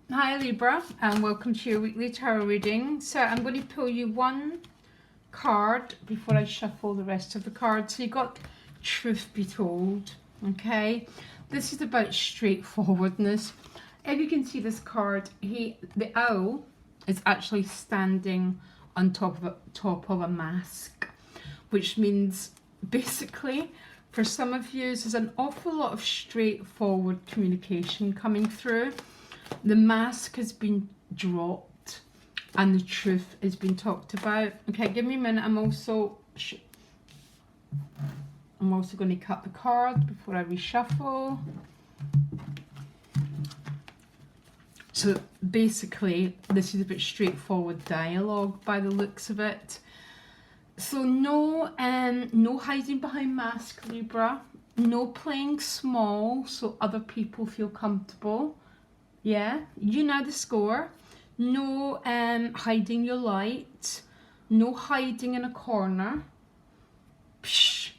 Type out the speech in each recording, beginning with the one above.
Hi Libra, and welcome to your weekly tarot reading. So I'm going to pull you one card before I shuffle the rest of the cards. So you got Truth Be Told, okay? This is about straightforwardness. If you can see this card, the owl is actually standing on top of a mask, which means basically for some of you there's an awful lot of straightforward communication coming through. The mask has been dropped and the truth has been talked about. Okay, give me a minute. I'm also going to cut the card before I reshuffle. So basically, this is a bit straightforward dialogue by the looks of it. So no hiding behind mask, Libra. No playing small so other people feel comfortable. Yeah, you know the score. No hiding your light. No hiding in a corner. Psh.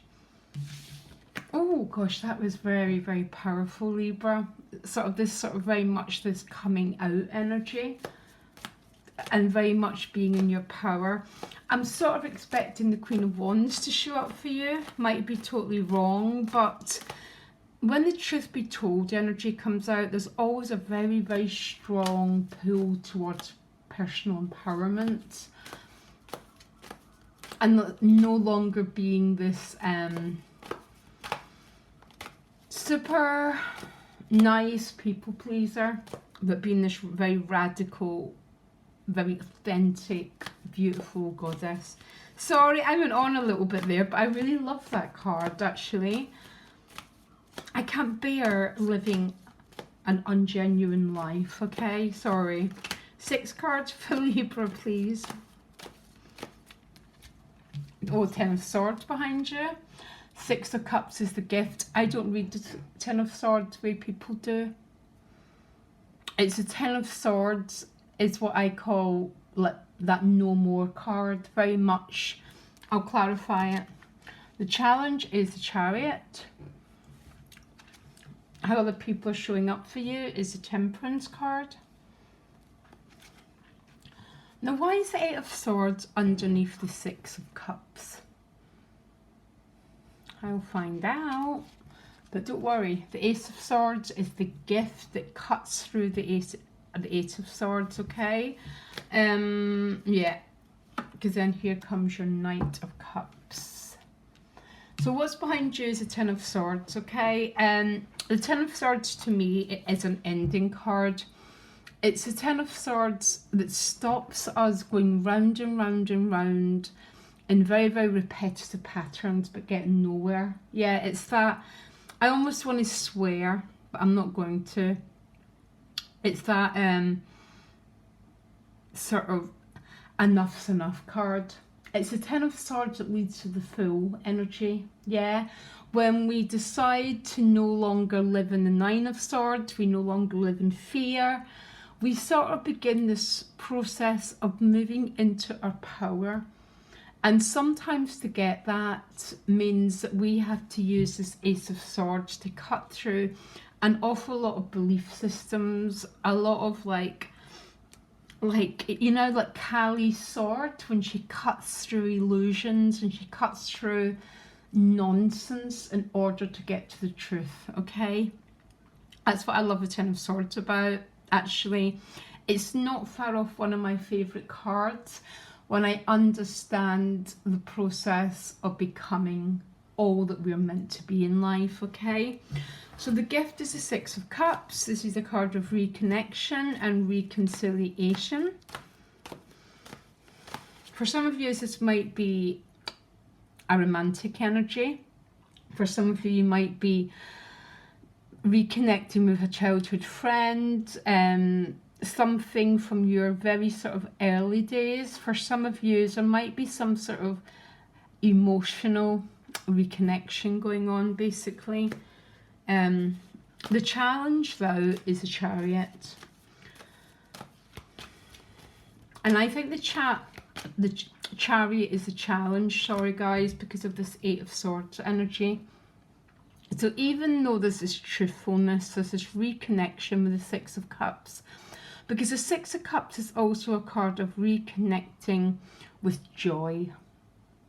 Oh gosh, that was very, very powerful, Libra. Sort of very much this coming out energy and very much being in your power. I'm sort of expecting the Queen of Wands to show up for you. Might be totally wrong, but when the truth be told energy comes out, there's always a very, very strong pull towards personal empowerment and no longer being this super nice people pleaser, but being this very radical, very authentic, beautiful goddess. Sorry, I went on a little bit there, but I really love that card actually. I can't bear living an ungenuine life, okay? Sorry. 6 cards for Libra, please. Oh, 10 of Swords behind you. 6 of Cups is the gift. I don't read the 10 of Swords the way people do. It's a 10 of Swords is what I call that no more card, very much. I'll clarify it. The challenge is the Chariot. How other people are showing up for you is the Temperance card. Now, why is the 8 of Swords underneath the 6 of Cups? I'll find out. But don't worry, the Ace of Swords is the gift that cuts through the 8 of Swords, okay? Yeah, because then here comes your Knight of Cups. So what's behind you is the 10 of Swords, okay? The 10 of Swords to me it is an ending card. It's a 10 of Swords that stops us going round and round and round in very, very repetitive patterns but getting nowhere. Yeah, it's that, I almost want to swear, but I'm not going to. It's that sort of enough's enough card. It's a 10 of Swords that leads to the Fool energy, yeah? When we decide to no longer live in the 9 of Swords, we no longer live in fear, we sort of begin this process of moving into our power. And sometimes to get that means that we have to use this Ace of Swords to cut through an awful lot of belief systems, a lot of like you know, like Kali's sword, when she cuts through illusions and she cuts through nonsense in order to get to the truth, okay? That's what I love the 10 of Swords about, actually. It's not far off one of my favourite cards when I understand the process of becoming all that we're meant to be in life, okay? So the gift is the 6 of Cups. This is a card of reconnection and reconciliation. For some of you, this might be a romantic energy. For some of you, you might be reconnecting with a childhood friend, something from your very sort of early days. For some of you, there might be some sort of emotional reconnection going on, basically. The challenge, though, is the Chariot. And I think the Chariot is the challenge, sorry guys, because of this 8 of Swords energy. So even though there's this truthfulness, there's this reconnection with the 6 of Cups, because the Six of Cups is also a card of reconnecting with joy,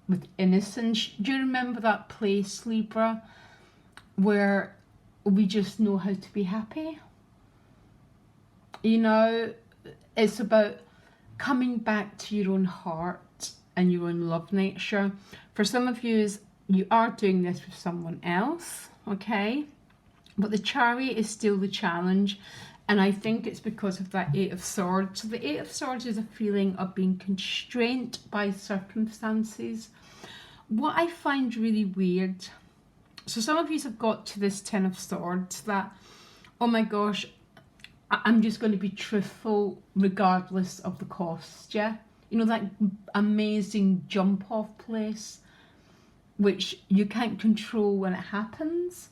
with innocence. Do you remember that place, Libra, where we just know how to be happy? You know, it's about coming back to your own heart and your own love nature. For some of you, you are doing this with someone else, okay? But the Chariot is still the challenge. And I think it's because of that Eight of Swords. So the Eight of Swords is a feeling of being constrained by circumstances. What I find really weird, so some of you have got to this Ten of Swords that, oh my gosh, I'm just going to be truthful regardless of the cost, yeah? You know, that amazing jump off place, which you can't control when it happens.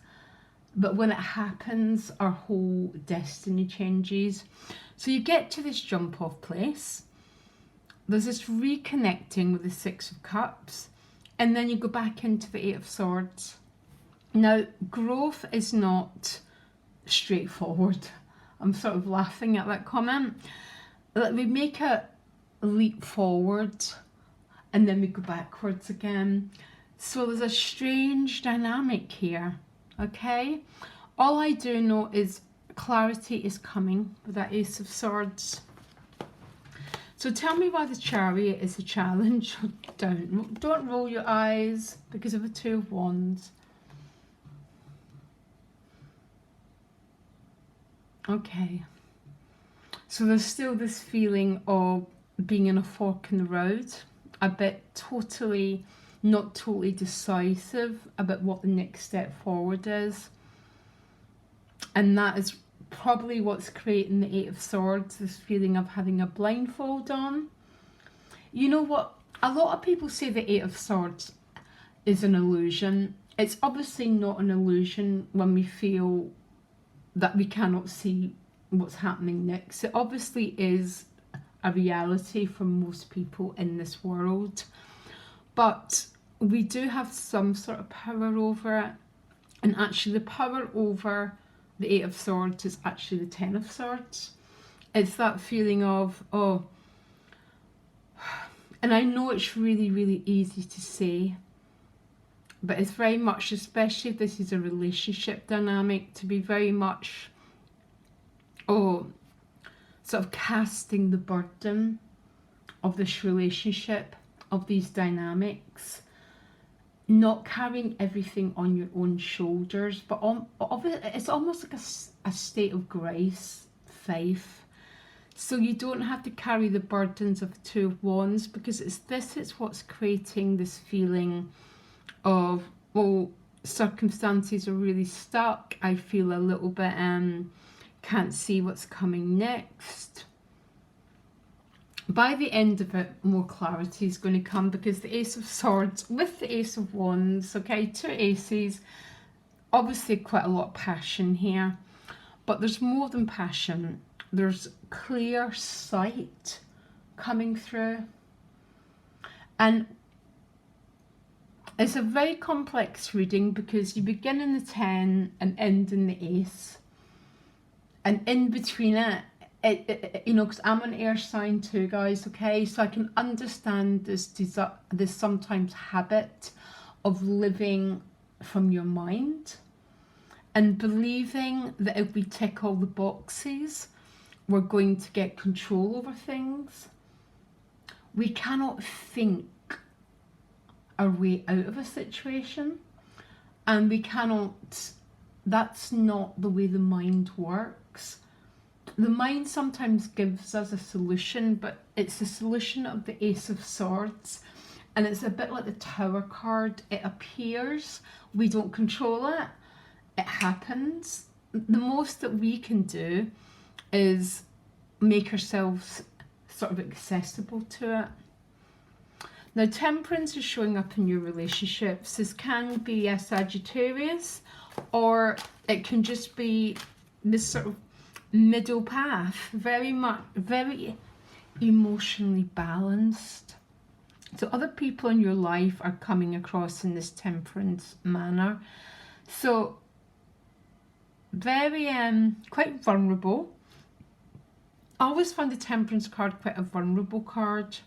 But when it happens, our whole destiny changes. So you get to this jump off place. There's this reconnecting with the Six of Cups. And then you go back into the Eight of Swords. Now, growth is not straightforward. I'm sort of laughing at that comment. Like, we make a leap forward and then we go backwards again. So there's a strange dynamic here. Okay, all I do know is clarity is coming with that Ace of Swords. So tell me why the Chariot is a challenge. Don't roll your eyes because of the Two of Wands. Okay, so there's still this feeling of being in a fork in the road, a bit not totally decisive about what the next step forward is. And that is probably what's creating the Eight of Swords, this feeling of having a blindfold on. You know what? A lot of people say the Eight of Swords is an illusion. It's obviously not an illusion when we feel that we cannot see what's happening next. It obviously is a reality for most people in this world. But we do have some sort of power over it. And actually the power over the Eight of Swords is actually the Ten of Swords. It's that feeling of, oh, and I know it's really, really easy to say, but it's very much, especially if this is a relationship dynamic, to be very much, oh, sort of casting the burden of this relationship, of these dynamics, not carrying everything on your own shoulders, but it's almost like a state of grace, faith. So you don't have to carry the burdens of the Two of Wands, because it's what's creating this feeling of, well, circumstances are really stuck. I feel a little bit can't see what's coming next. By the end of it, more clarity is going to come, because the Ace of Swords with the Ace of Wands, okay, two aces, obviously quite a lot of passion here, but there's more than passion. There's clear sight coming through, and it's a very complex reading because you begin in the 10 and end in the Ace, and in between it, you know, because I'm an air sign too, guys, okay, so I can understand this sometimes habit of living from your mind and believing that if we tick all the boxes, we're going to get control over things. We cannot think our way out of a situation, and we cannot, that's not the way the mind works. The mind sometimes gives us a solution, but it's the solution of the Ace of Swords, and it's a bit like the Tower card. It appears, we don't control it, it happens. The most that we can do is make ourselves sort of accessible to it. Now, Temperance is showing up in your relationships. This can be a Sagittarius, or it can just be this sort of middle path, very emotionally balanced. So other people in your life are coming across in this Temperance manner. So very quite vulnerable, I always find the Temperance card quite a vulnerable card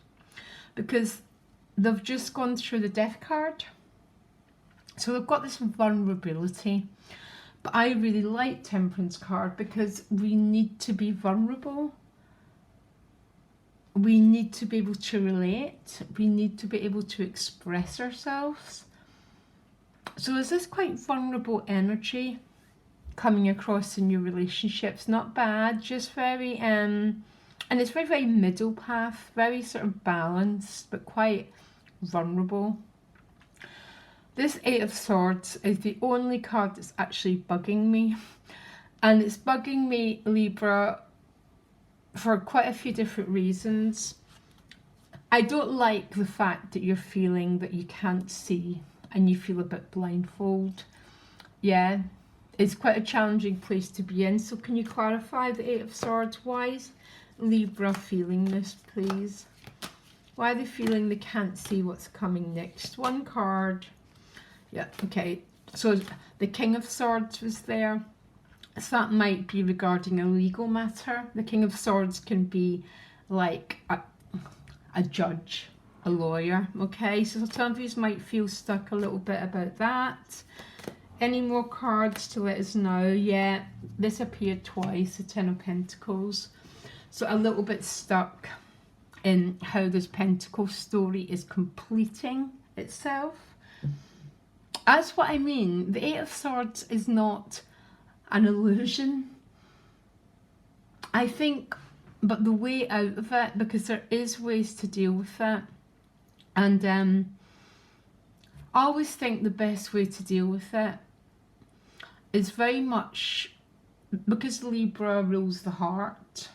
because they've just gone through the Death card. So they've got this vulnerability. But I really like Temperance card because we need to be vulnerable. We need to be able to relate. We need to be able to express ourselves. So is this quite vulnerable energy coming across in your relationships? Not bad, just very, and it's very, very middle path, very sort of balanced, but quite vulnerable. This Eight of Swords is the only card that's actually bugging me. And it's bugging me, Libra, for quite a few different reasons. I don't like the fact that you're feeling that you can't see and you feel a bit blindfolded. Yeah, it's quite a challenging place to be in. So can you clarify the Eight of Swords? Why is Libra feeling this, please? Why are they feeling they can't see what's coming next? One card. Yeah, okay. So the King of Swords was there. So that might be regarding a legal matter. The King of Swords can be like a judge, a lawyer, okay? So some of you might feel stuck a little bit about that. Any more cards to let us know? Yeah, this appeared twice, the Ten of Pentacles. So a little bit stuck in how this Pentacle story is completing itself. That's what I mean. The Eight of Swords is not an illusion, I think, but the way out of it, because there is ways to deal with it. And I always think the best way to deal with it is very much, because Libra rules the heart,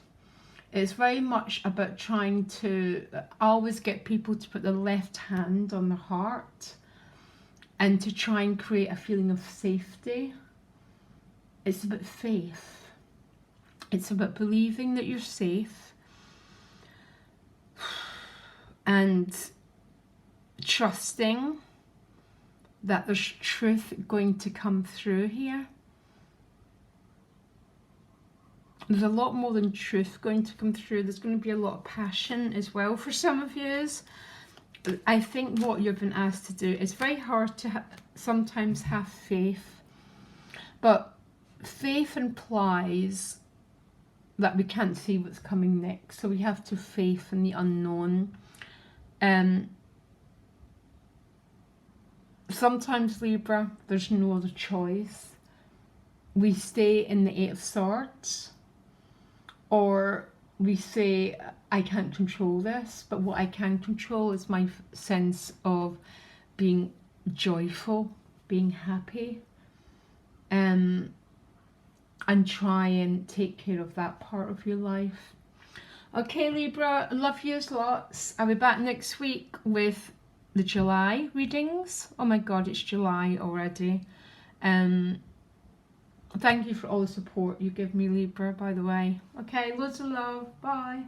it's very much about trying to always get people to put their left hand on their heart and to try and create a feeling of safety. It's about faith. It's about believing that you're safe and trusting that there's truth going to come through here. There's a lot more than truth going to come through. There's going to be a lot of passion as well for some of you. I think what you've been asked to do is very hard to sometimes have faith, but faith implies that we can't see what's coming next, so we have to faith in the unknown. Sometimes, Libra, there's no other choice. We stay in the Eight of Swords, or we say, I can't control this, but what I can control is my sense of being joyful, being happy, and try and take care of that part of your life. Okay, Libra, love yous lots. I'll be back next week with the July readings. Oh my God, it's July already. Thank you for all the support you give me, Libra, by the way. Okay, loads of love. Bye.